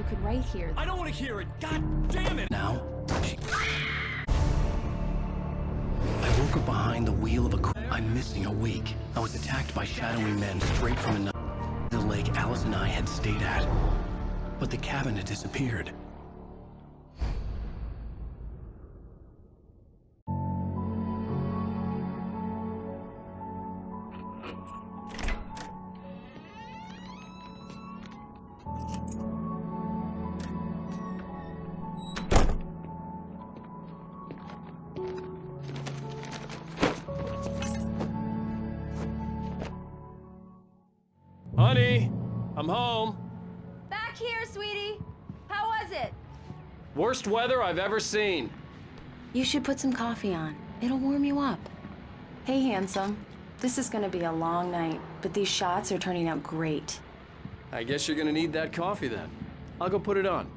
could write here. I don't want to hear it! God damn it! Now, I woke up behind the wheel of a car. I'm missing a week. I was attacked by shadowy men straight from the lake Alice and I had stayed at. But the cabin had disappeared. Honey, I'm home. Back here, sweetie. How was it? Worst weather I've ever seen. You should put some coffee on. It'll warm you up. Hey, handsome. This is gonna be a long night, but these shots are turning out great. I guess you're gonna need that coffee then. I'll go put it on.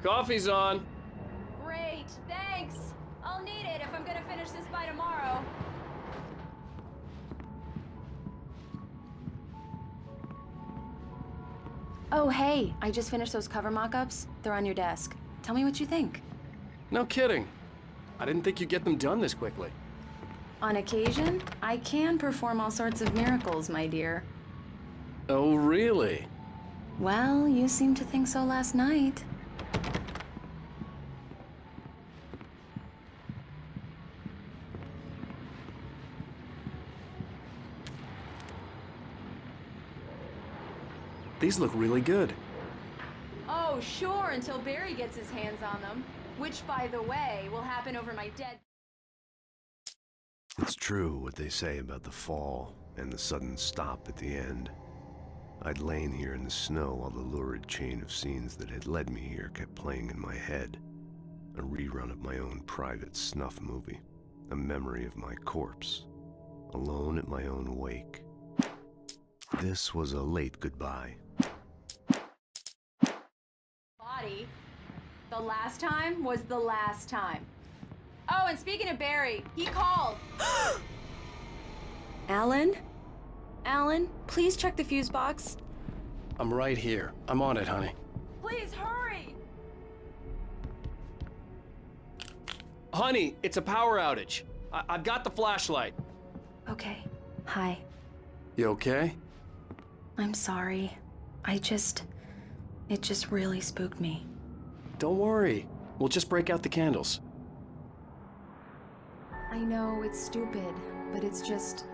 Coffee's on. Great, thanks. I'll need it if I'm gonna finish this by tomorrow. Oh, hey, I just finished those cover mock-ups. They're on your desk. Tell me what you think. No kidding. I didn't think you'd get them done this quickly. On occasion, I can perform all sorts of miracles, my dear. Oh, really? Well, you seemed to think so last night. These look really good. Oh, sure, until Barry gets his hands on them. Which, by the way, will happen over my dead... It's true what they say about the fall and the sudden stop at the end. I'd lain here in the snow while the lurid chain of scenes that had led me here kept playing in my head. A rerun of my own private snuff movie. A memory of my corpse. Alone at my own wake. This was a late goodbye. Body. The last time was the last time. Oh, and speaking of Barry, he called. Alan? Alan, please check the fuse box. I'm right here. I'm on it, honey. Please hurry! Honey, it's a power outage. I've got the flashlight. Okay. Hi. You okay? I'm sorry. It just really spooked me. Don't worry. We'll just break out the candles. I know it's stupid, but it's just...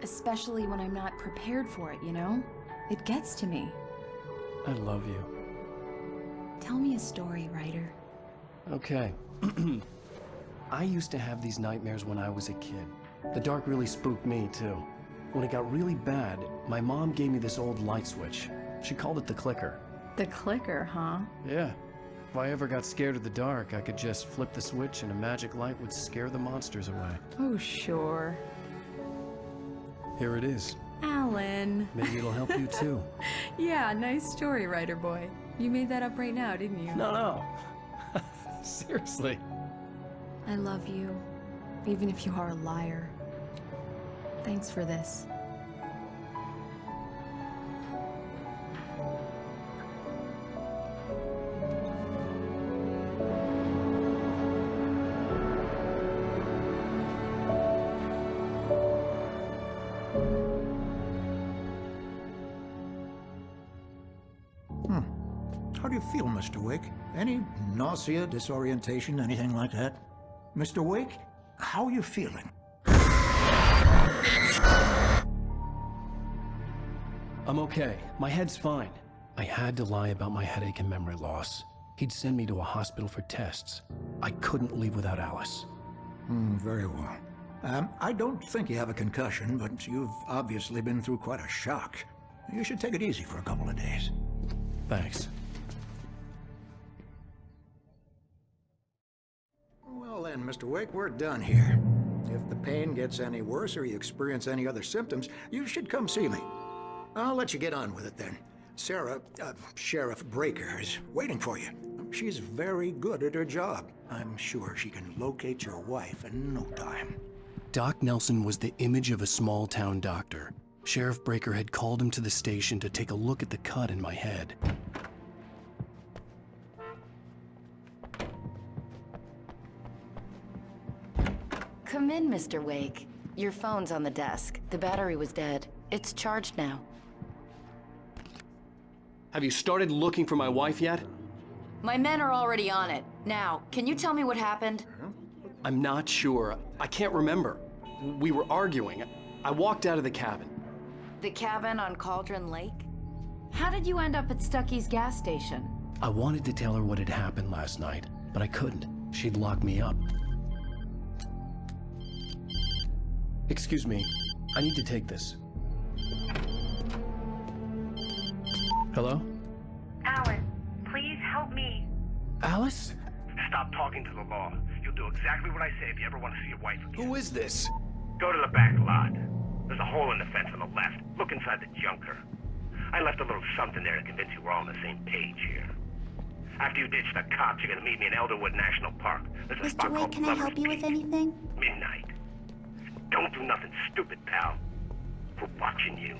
Especially when I'm not prepared for it, you know? It gets to me. I love you. Tell me a story, writer. Okay. I used to have these nightmares when I was a kid. The dark really spooked me, too. When it got really bad, my mom gave me this old light switch. She called it the clicker. The clicker, huh? Yeah. If I ever got scared of the dark, I could just flip the switch and a magic light would scare the monsters away. Oh, sure. Here it is. Alan. Maybe it'll help you, too. Yeah, nice story, writer boy. You made that up right now, didn't you? No. Seriously. I love you, even if you are a liar. Thanks for this. How do you feel, Mr. Wake? Any nausea, disorientation, anything like that? Mr. Wake, how are you feeling? I'm okay. My head's fine. I had to lie about my headache and memory loss. He'd send me to a hospital for tests. I couldn't leave without Alice. Very well. I don't think you have a concussion, but you've obviously been through quite a shock. You should take it easy for a couple of days. Thanks. Well then, Mr. Wake, we're done here. If the pain gets any worse or you experience any other symptoms, you should come see me. I'll let you get on with it then. Sarah, Sheriff Breaker, is waiting for you. She's very good at her job. I'm sure she can locate your wife in no time. Doc Nelson was the image of a small-town doctor. Sheriff Breaker had called him to the station to take a look at the cut in my head. Come in, Mr. Wake. Your phone's on the desk. The battery was dead. It's charged now. Have you started looking for my wife yet? My men are already on it. Now, can you tell me what happened? I'm not sure. I can't remember. We were arguing. I walked out of the cabin. The cabin on Cauldron Lake? How did you end up at Stucky's gas station? I wanted to tell her what had happened last night, but I couldn't. She'd lock me up. Excuse me. I need to take this. Hello? Alice, please help me. Alice? Stop talking to the law. You'll do exactly what I say if you ever want to see your wife again. Who is this? Go to the back lot. There's a hole in the fence on the left. Look inside the junker. I left a little something there to convince you we're all on the same page here. After you ditch the cops, you're gonna meet me in Elderwood National Park. There's a Mr. spot Wake, called can I help you with anything? Midnight. Don't do nothing stupid, pal. We're watching you.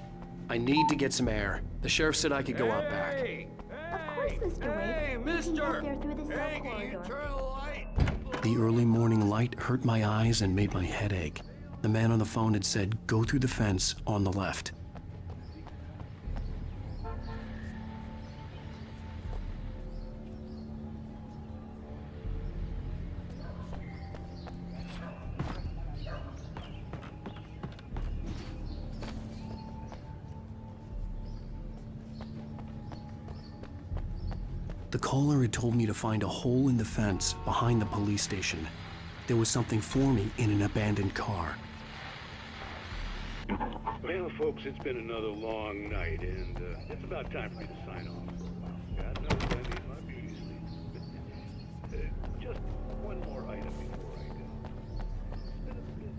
I need to get some air. The sheriff said I could go out back. Of course, Mr. Wake. We can go there through the cell corridor. The early morning light hurt my eyes and made my head ache. The man on the phone had said, go through the fence on the left. The caller had told me to find a hole in the fence behind the police station. There was something for me in an abandoned car. Well, folks, it's been another long night, and it's about time for me to sign off for a while. God knows I need my beauty sleep. Just one more item before I go. It's been a bit...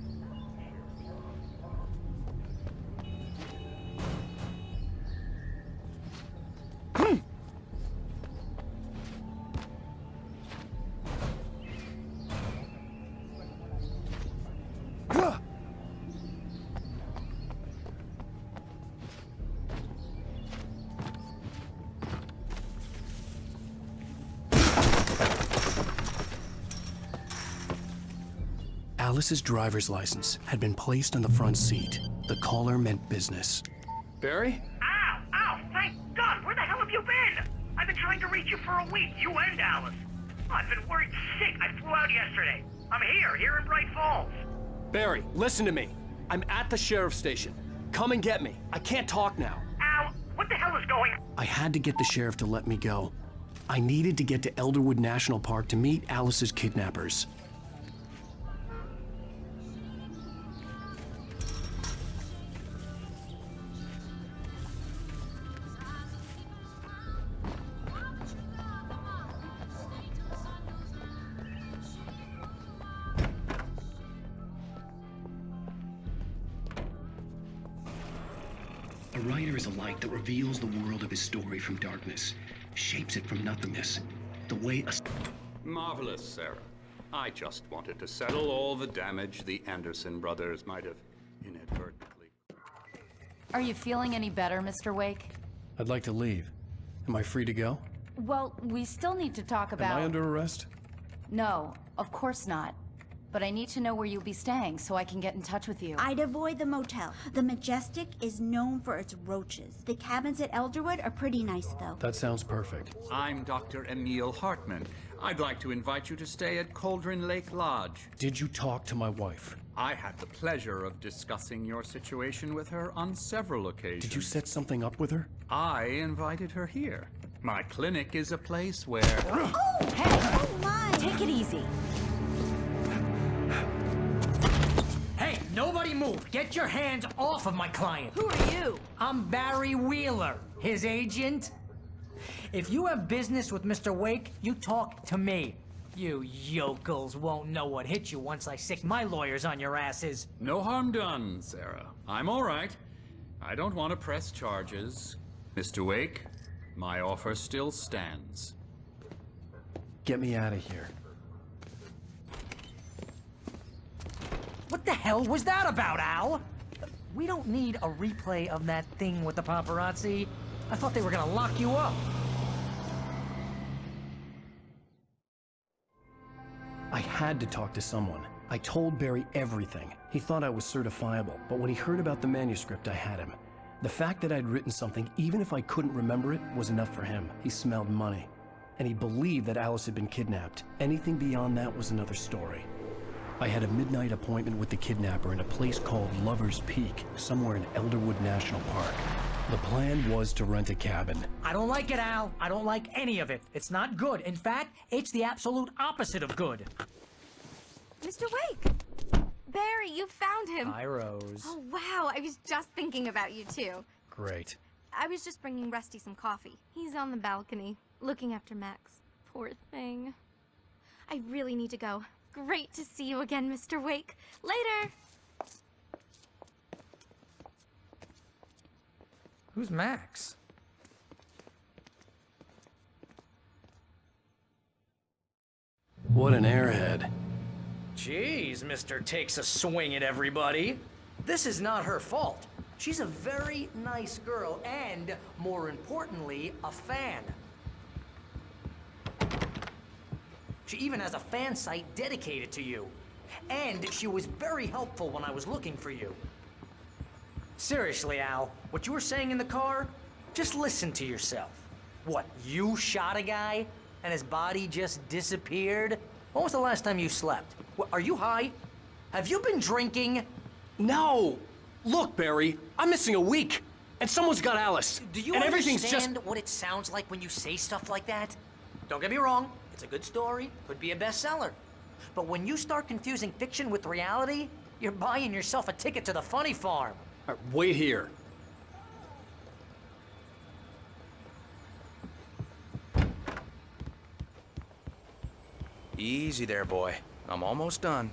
Alice's driver's license had been placed on the front seat. The caller meant business. Barry? Ow! Ow! Thank God! Where the hell have you been? I've been trying to reach you for a week, you and Alice. Oh, I've been worried sick. I flew out yesterday. I'm here in Bright Falls. Barry, listen to me. I'm at the sheriff's station. Come and get me. I can't talk now. Ow! What the hell is going on? I had to get the sheriff to let me go. I needed to get to Elderwood National Park to meet Alice's kidnappers. A writer is a light that reveals the world of his story from darkness, shapes it from nothingness. The way a... Marvelous, Sarah. I just wanted to settle all the damage the Anderson brothers might have inadvertently... Are you feeling any better, Mr. Wake? I'd like to leave. Am I free to go? Well, we still need to talk about... Am I under arrest? No, of course not. But I need to know where you'll be staying so I can get in touch with you. I'd avoid the motel. The Majestic is known for its roaches. The cabins at Elderwood are pretty nice, though. That sounds perfect. I'm Dr. Emil Hartman. I'd like to invite you to stay at Cauldron Lake Lodge. Did you talk to my wife? I had the pleasure of discussing your situation with her on several occasions. Did you set something up with her? I invited her here. My clinic is a place where... Oh! Hey! Oh, my! Take it easy. Hey, nobody move! Get your hands off of my client! Who are you? I'm Barry Wheeler, his agent. If you have business with Mr. Wake, you talk to me. You yokels won't know what hit you once I sick my lawyers on your asses. No harm done, Sarah. I'm all right. I don't want to press charges. Mr. Wake, my offer still stands. Get me out of here. What the the hell was that about, Al? We don't need a replay of that thing with the paparazzi. I thought they were gonna lock you up. I had to talk to someone. I told Barry everything. He thought I was certifiable, but when he heard about the manuscript, I had him. The fact that I'd written something, even if I couldn't remember it, was enough for him. He smelled money. And he believed that Alice had been kidnapped. Anything beyond that was another story. I had a midnight appointment with the kidnapper in a place called Lover's Peak, somewhere in Elderwood National Park. The plan was to rent a cabin. I don't like it, Al. I don't like any of it. It's not good. In fact, it's the absolute opposite of good. Mr. Wake! Barry, you found him! Hi, Rose. Oh, wow. I was just thinking about you, too. Great. I was just bringing Rusty some coffee. He's on the balcony, looking after Max. Poor thing. I really need to go. Great to see you again, Mr. Wake. Later! Who's Max? What an airhead. Jeez, Mr. Takes a swing at everybody. This is not her fault. She's a very nice girl and, more importantly, a fan. She even has a fan site dedicated to you. And she was very helpful when I was looking for you. Seriously, Al, what you were saying in the car, just listen to yourself. What, you shot a guy and his body just disappeared? When was the last time you slept? What, are you high? Have you been drinking? No! Look, Barry, I'm missing a week, and someone's got Alice. Do you and understand what it sounds like when you say stuff like that? Don't get me wrong, it's a good story, could be a bestseller. But when you start confusing fiction with reality, you're buying yourself a ticket to the funny farm. All right, wait here. Easy there, boy. I'm almost done.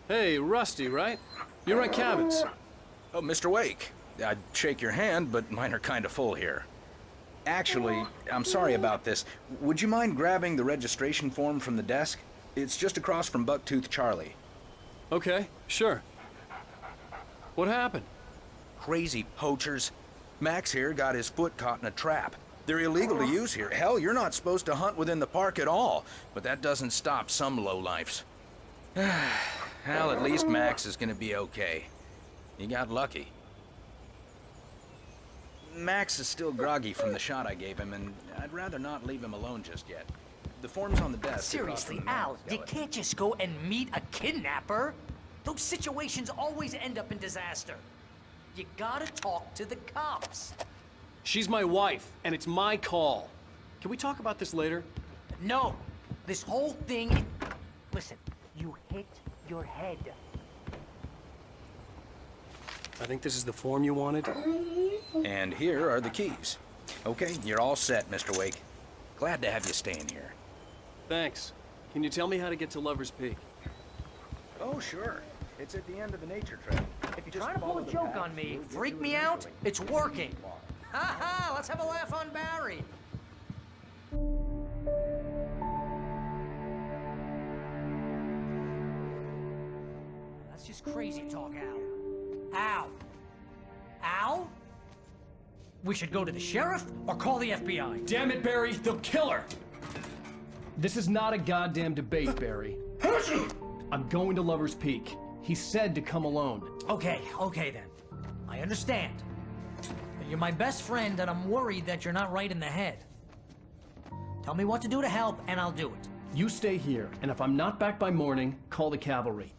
Hey, Rusty, right? You rent cabins. Oh, Mr. Wake. I'd shake your hand, but mine are kind of full here. Actually, I'm sorry about this. Would you mind grabbing the registration form from the desk? It's just across from Bucktooth Charlie. Okay, sure. What happened? Crazy poachers. Max here got his foot caught in a trap. They're illegal to use here. Hell, you're not supposed to hunt within the park at all. But that doesn't stop some lowlifes. Well, at least Max is gonna be okay. You got lucky. Max is still groggy from the shot I gave him, and I'd rather not leave him alone just yet. The form's on the desk. Seriously, Al, you can't just go and meet a kidnapper. Those situations always end up in disaster. You gotta talk to the cops. She's my wife, and it's my call. Can we talk about this later? No, this whole thing... Listen, you hit your head. I think this is the form you wanted. And here are the keys. Okay, you're all set, Mr. Wake. Glad to have you staying here. Thanks. Can you tell me how to get to Lover's Peak? Oh, sure. It's at the end of the nature trail. If you're trying to pull a joke on me, freak me out, it's working. Ha ha, let's have a laugh on Barry. That's just crazy talk, Al. Al? Al? We should go to the sheriff or call the FBI. Damn it, Barry, they'll kill her! This is not a goddamn debate, Barry. I'm going to Lover's Peak. He said to come alone. Okay then. I understand. You're my best friend, and I'm worried that you're not right in the head. Tell me what to do to help, and I'll do it. You stay here, and if I'm not back by morning, call the cavalry.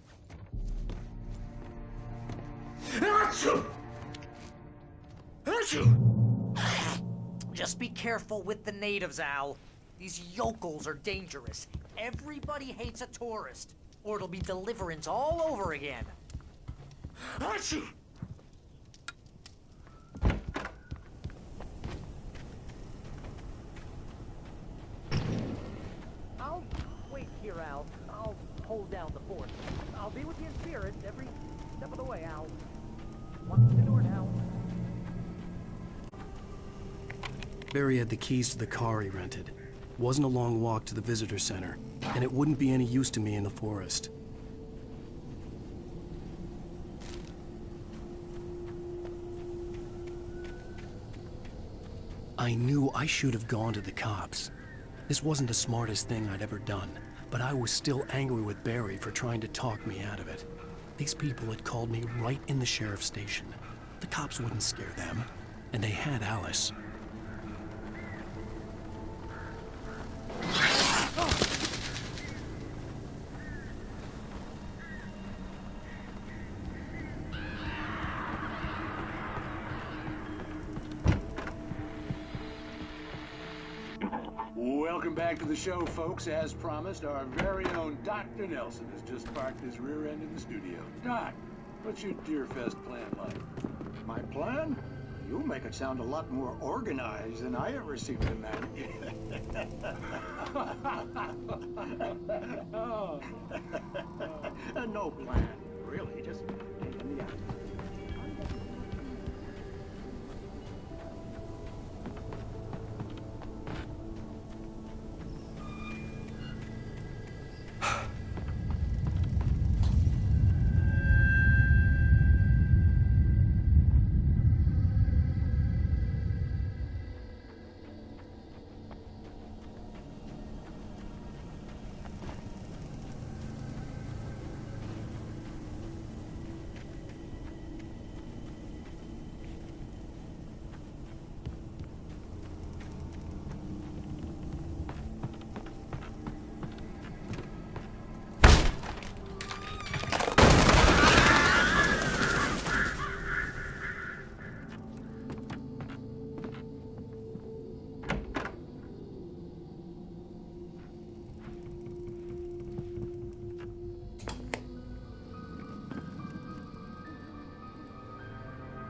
Just be careful with the natives, Al. These yokels are dangerous. Everybody hates a tourist, or it'll be deliverance all over again. I'll wait here, Al. I'll hold down the fort. I'll be with you in spirit every step of the way, Al. Walk the door now. Barry had the keys to the car he rented. Wasn't a long walk to the visitor center, and it wouldn't be any use to me in the forest. I knew I should have gone to the cops. This wasn't the smartest thing I'd ever done, but I was still angry with Barry for trying to talk me out of it. These people had called me right in the sheriff's station. The cops wouldn't scare them, and they had Alice. Welcome back to the show, folks. As promised, our very own Dr. Nelson has just parked his rear end in the studio. Doc, what's your Deerfest plan like? My plan? You make it sound a lot more organized than I ever seem to manage. Oh. No plan, really. Just taking the action.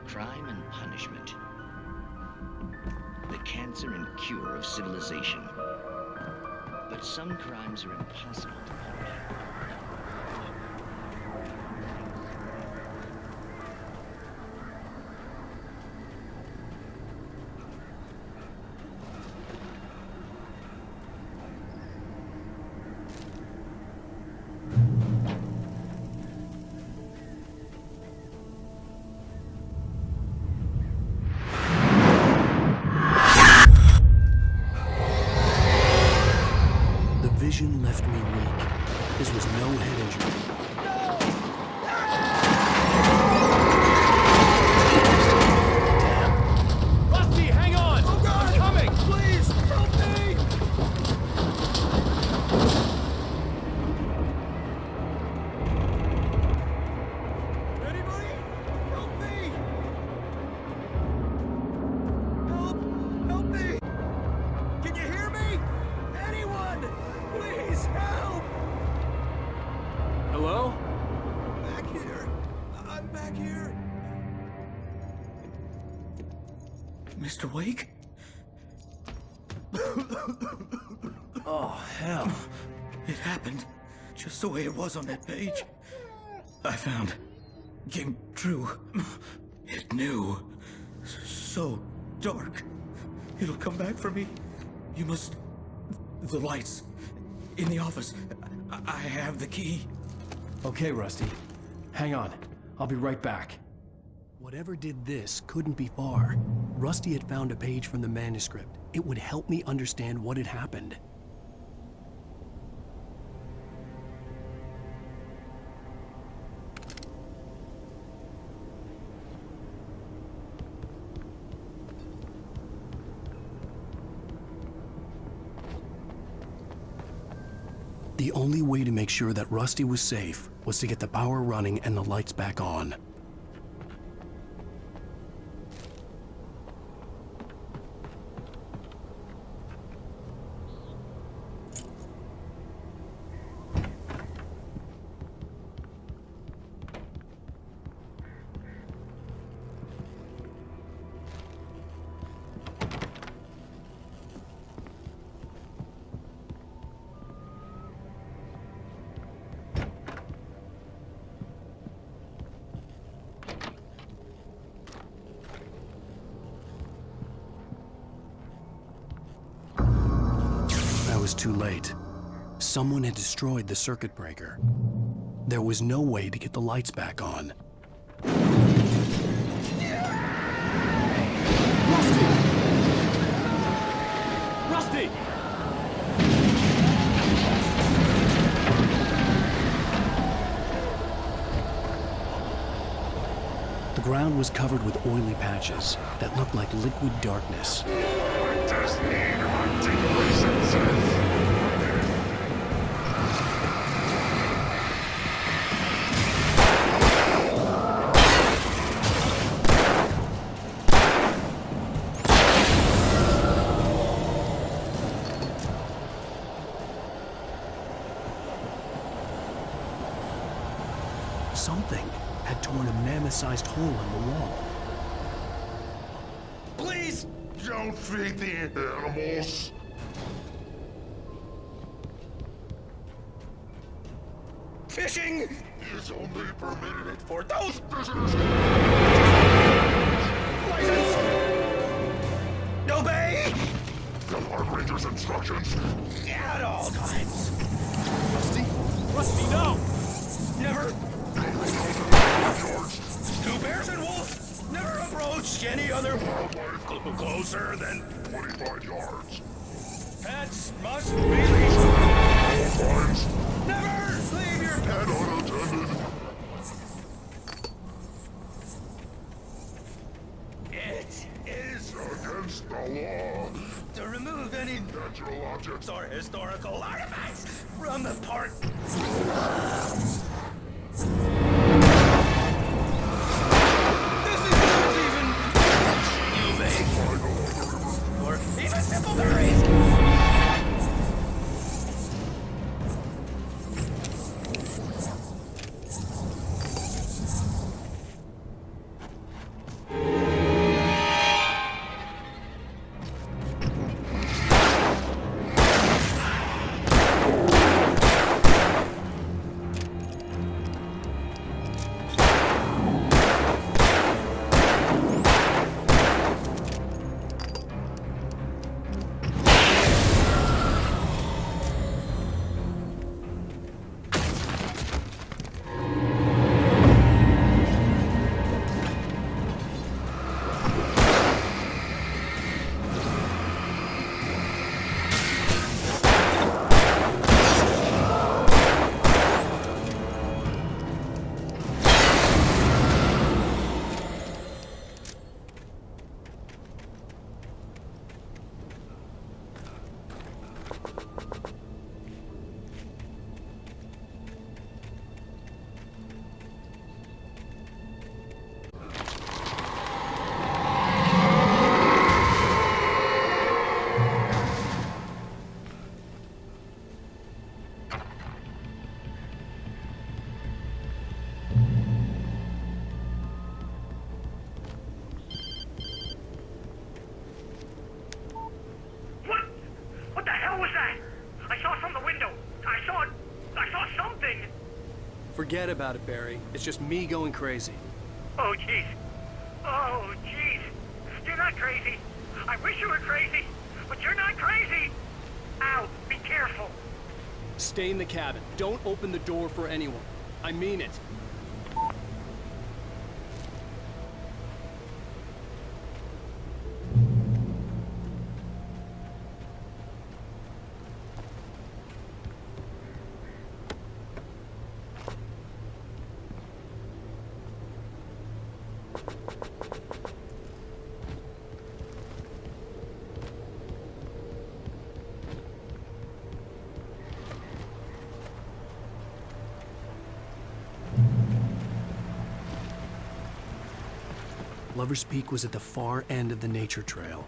Crime and punishment. The cancer and cure of civilization. But some crimes are impossible to punish. Vision left me weak. This was no head injury. Damn. Rusty, hang on! Oh God! I'm coming! Please, help me! Anybody? Help me! Help me! Can you hear me? Anyone! Please help! Hello? Back here. I'm back here. Mr. Wake? Oh, hell. It happened just the way it was on that page. I found. Came true. It knew. So dark. It'll come back for me. You must... The lights. In the office. I have the key. Okay, Rusty. Hang on. I'll be right back. Whatever did this couldn't be far. Rusty had found a page from the manuscript. It would help me understand what had happened. The only way to make sure that Rusty was safe was to get the power running and the lights back on. Too late. Someone had destroyed the circuit breaker. There was no way to get the lights back on. ground was covered with oily patches that looked like liquid darkness. Something had torn a mammoth-sized hole in the wall. Please don't feed the animals. Fishing is only permitted for those visitors. License! Obey! The Park Ranger's instructions. At all times. Rusty? Rusty, no! Never. 2 bears and wolves never approach any other wildlife closer than 25 yards. Pets must be released. Never leave your pet unattended. It is against the law to remove any natural objects or historical artifacts from the park. Or even simple berries! Forget about it, Barry. It's just me going crazy. Oh, jeez. Oh, jeez. You're not crazy. I wish you were crazy, but you're not crazy. Ow, be careful. Stay in the cabin. Don't open the door for anyone. I mean it. Lover's Peak was at the far end of the nature trail.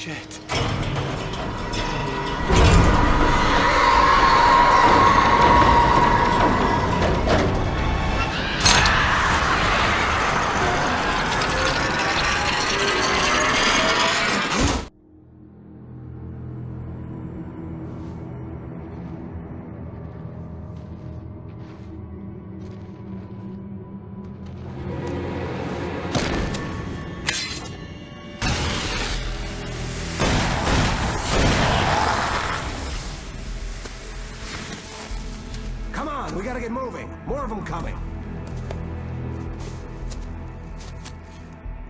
Shit. Come on, we gotta get moving. More of them coming.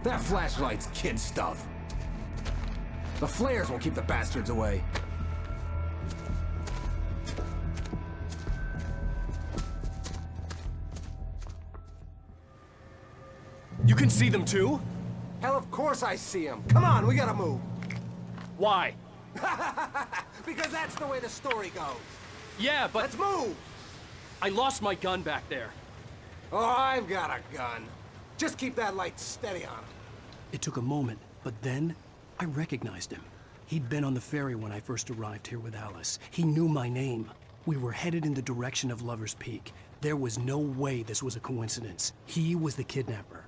That flashlight's kid stuff. The flares will keep the bastards away. You can see them too? Hell, of course I see them. Come on, we gotta move. Why? Because that's the way the story goes. Yeah, but... Let's move! I lost my gun back there. Oh, I've got a gun. Just keep that light steady on him. It took a moment, but then I recognized him. He'd been on the ferry when I first arrived here with Alice. He knew my name. We were headed in the direction of Lover's Peak. There was no way this was a coincidence. He was the kidnapper.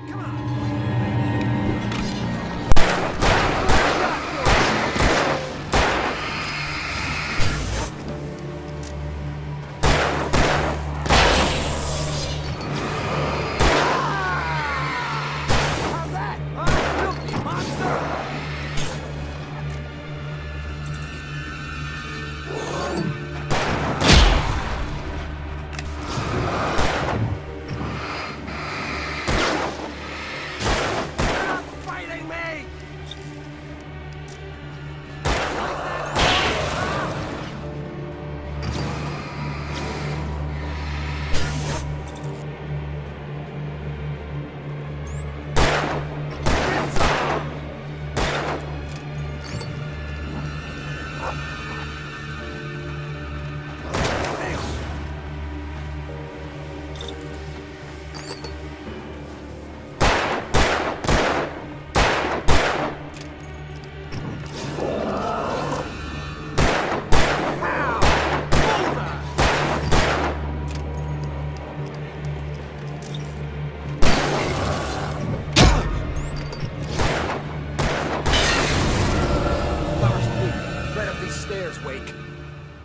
Come on!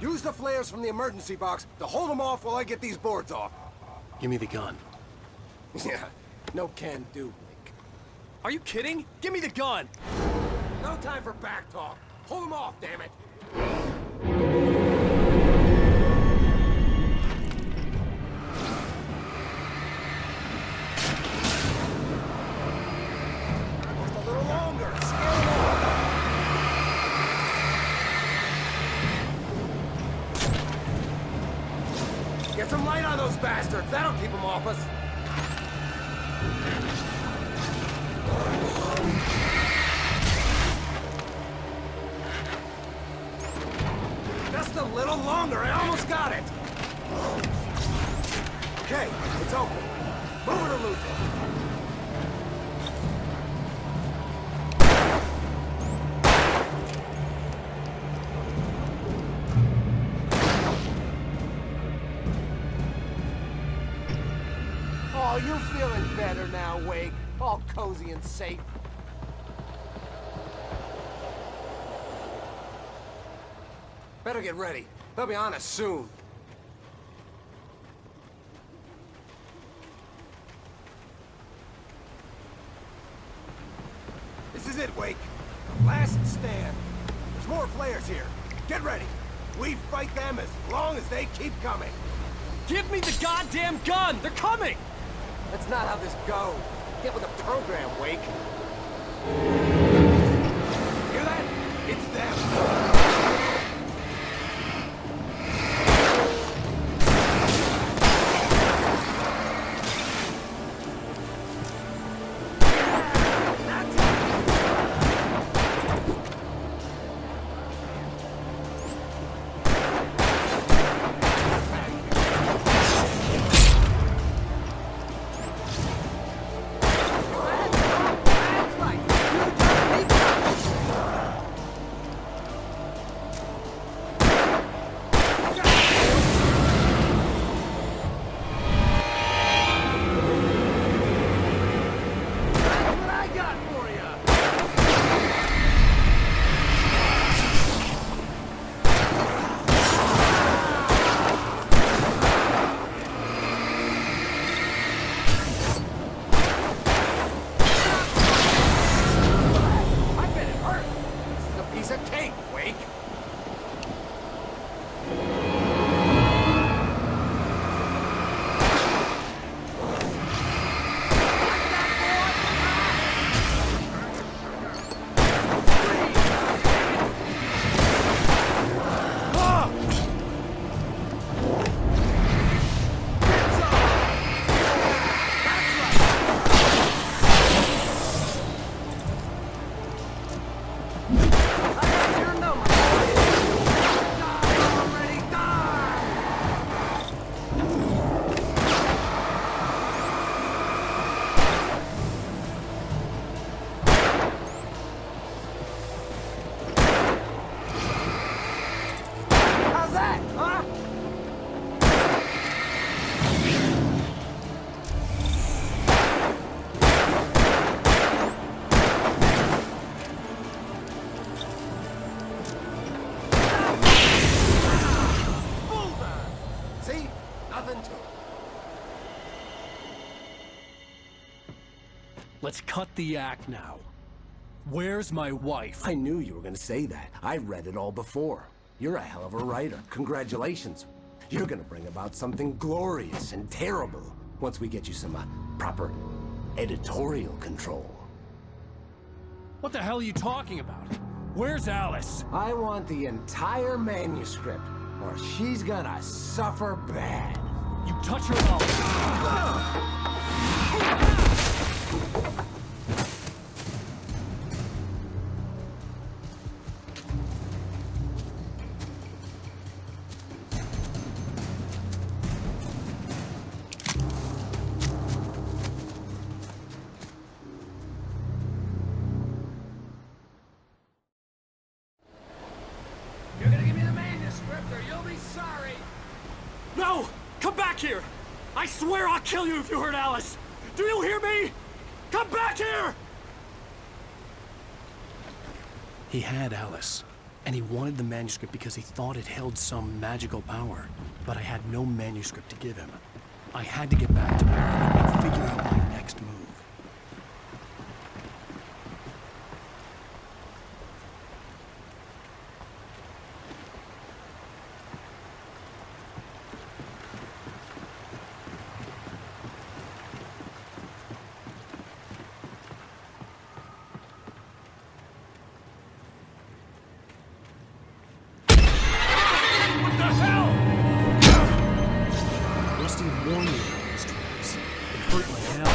Use the flares from the emergency box to hold them off while I get these boards off. Give me the gun. Yeah, no can do, Blake. Are you kidding? Give me the gun! No time for back talk. Hold them off, damn it. Just a little longer. Scale them off. Get some light on those bastards. That'll keep them off us. Just a little longer. I almost got it. Okay, it's open. Move it or lose it. Oh, you feeling better now, Wake? All cozy and safe. Better get ready. They'll be on us soon. This is it, Wake. Last stand. There's more flares here. Get ready. We fight them as long as they keep coming. Give me the goddamn gun! They're coming! That's not how this goes. Get with the program, Wake. Hear that? It's them. gonna take, Wake? Let's cut the act now. Where's my wife? I knew you were gonna say that. I read it all before. You're a hell of a writer. Congratulations. You're gonna bring about something glorious and terrible once we get you some proper editorial control. What the hell are you talking about? Where's Alice? I want the entire manuscript, or she's gonna suffer bad. You touch her mouth. You're gonna give me the manuscript or you'll be sorry. No! Come back here! I swear I'll kill you if you hurt Alice! Do you hear me? Come back here! He had Alice, and he wanted the manuscript because he thought it held some magical power. But I had no manuscript to give him. I had to get back to Barry and figure out my next move. Rusty had warned me about these traps. It hurt like hell.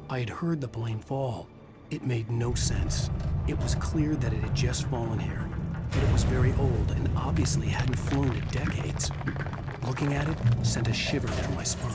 I had heard the plane fall. It made no sense. It was clear that it had just fallen here, but it was very old and obviously hadn't flown in decades. Looking at it sent a shiver down my spine.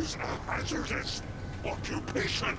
is a hazardous occupation.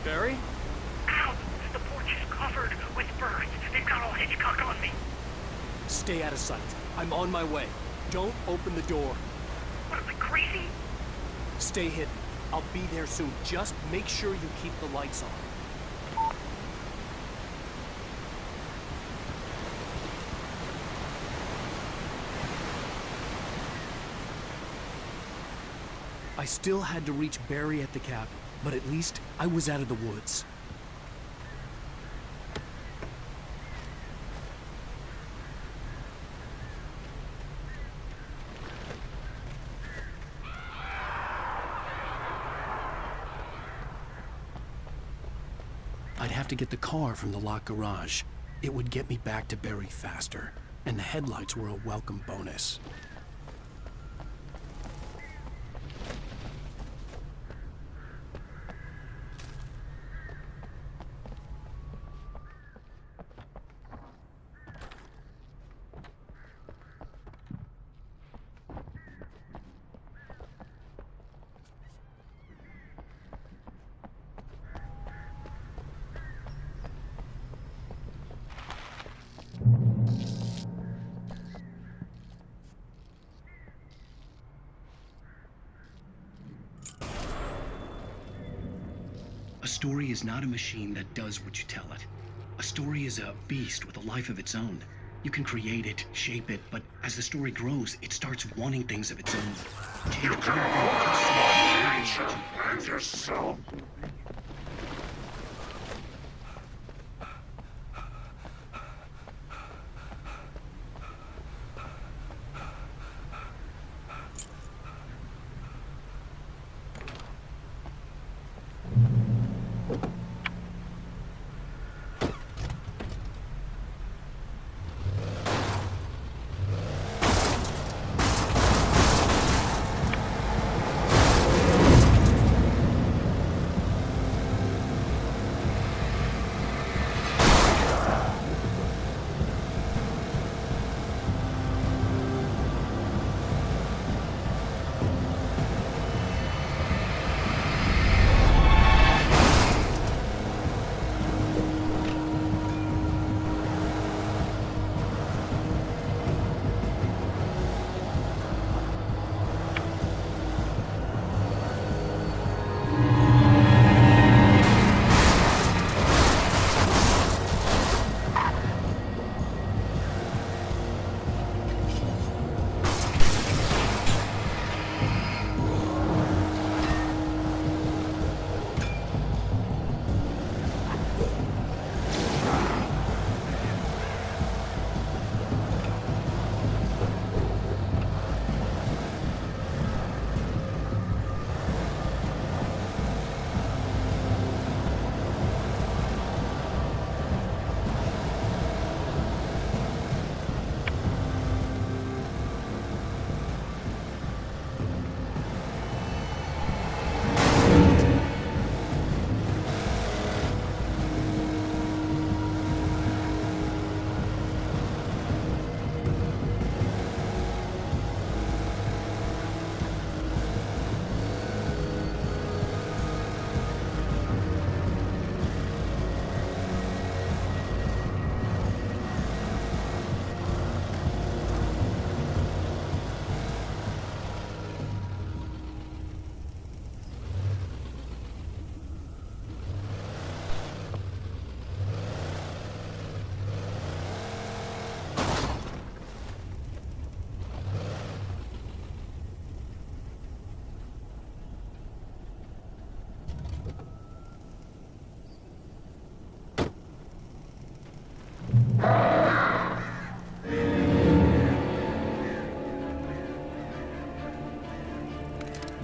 Barry? Ow! The porch is covered with birds. They've got all Hitchcock on me. Stay out of sight. I'm on my way. Don't open the door. What, am I crazy? Stay hidden. I'll be there soon. Just make sure you keep the lights on. I still had to reach Barry at the cabin, but at least I was out of the woods. I'd have to get the car from the locked garage. It would get me back to Barry faster, and the headlights were a welcome bonus. A story is not a machine that does what you tell it. A story is a beast with a life of its own. You can create it, shape it, but as the story grows, it starts wanting things of its own. You can focus on nature and yourself.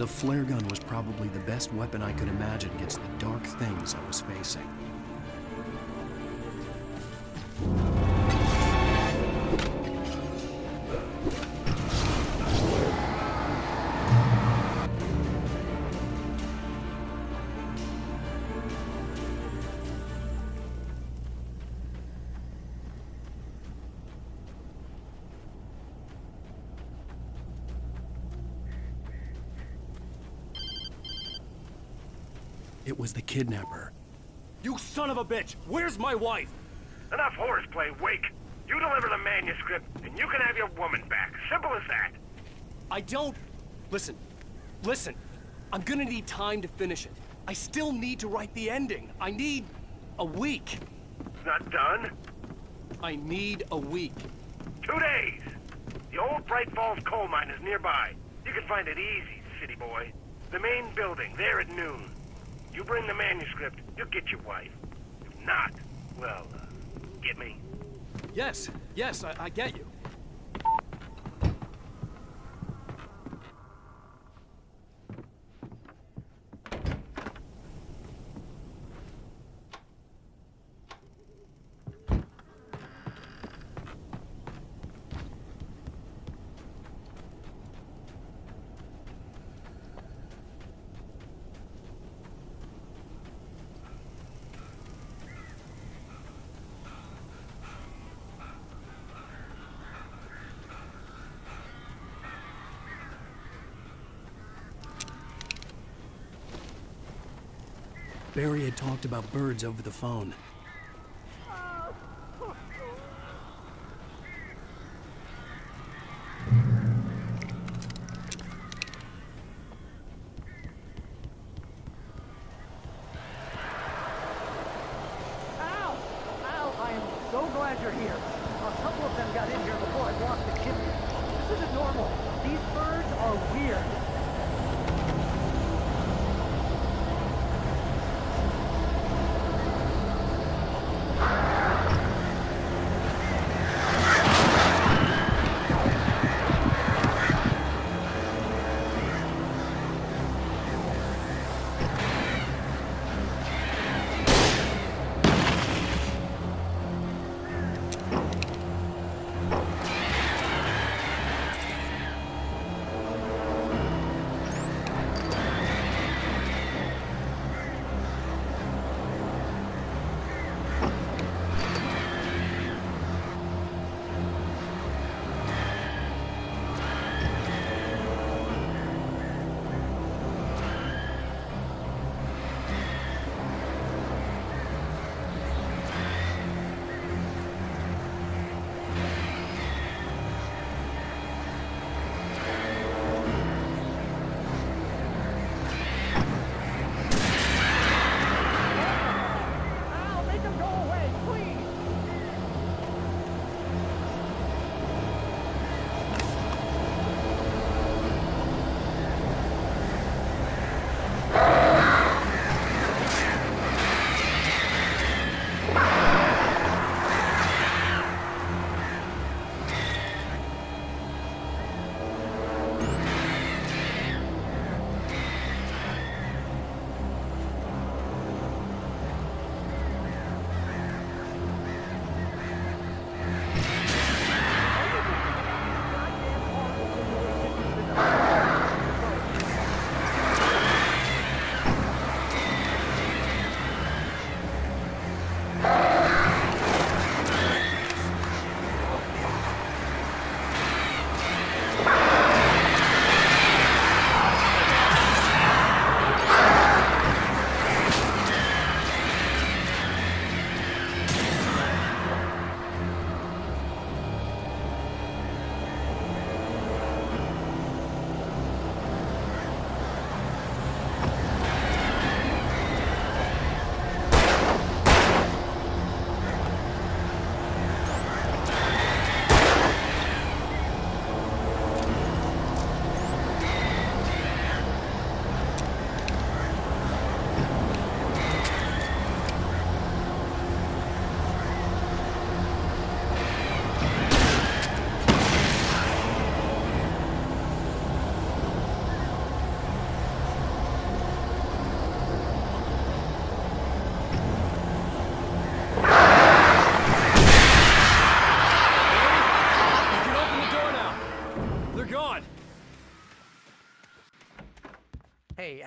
The flare gun was probably the best weapon I could imagine against the dark things I was facing. It was the kidnapper. You son of a bitch! Where's my wife? Enough horseplay, Wake. You deliver the manuscript, and you can have your woman back. Simple as that. I don't... Listen. I'm gonna need time to finish it. I still need to write the ending. I need a week. It's not done? I need a week. 2 days. The old Bright Falls coal mine is nearby. You can find it easy, city boy. The main building, there at noon. You bring the manuscript, you'll get your wife. If not, well, get me? Yes, I get you. Barry had talked about birds over the phone. Ow! I am so glad you're here. A couple of them got in here before I blocked the chimney. This isn't normal. These birds are weird.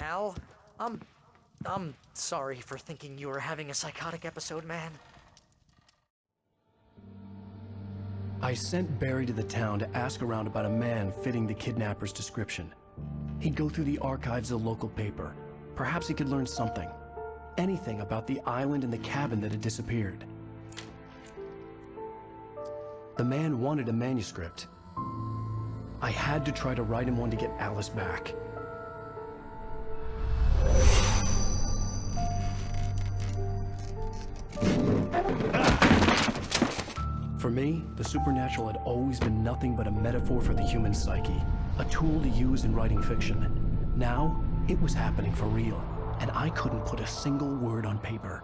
Al. I'm sorry for thinking you were having a psychotic episode, man. I sent Barry to the town to ask around about a man fitting the kidnapper's description. He'd go through the archives of the local paper. Perhaps he could learn something. Anything about the island and the cabin that had disappeared. The man wanted a manuscript. I had to try to write him one to get Alice back. For me, the supernatural had always been nothing but a metaphor for the human psyche, a tool to use in writing fiction. Now, it was happening for real, and I couldn't put a single word on paper.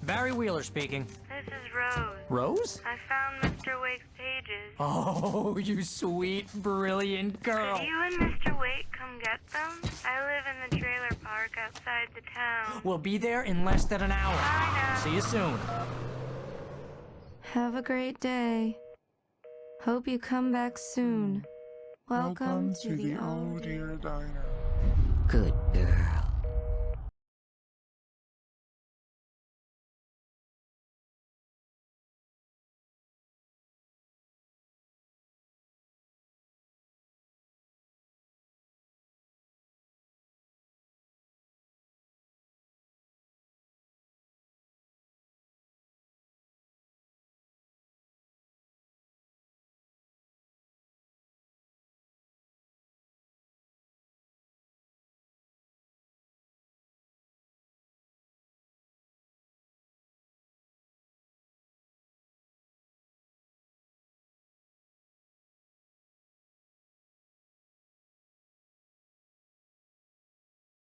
Barry Wheeler speaking. This is Rose. Rose? I found Mr. Wake's pages. Oh, you sweet, brilliant girl. Could you and Mr. Wake come get them? I live in the trailer park outside the town. We'll be there in less than an hour. Bye now. See you soon. Have a great day. Hope you come back soon. Welcome to the Oh Dear Diner. Good girl.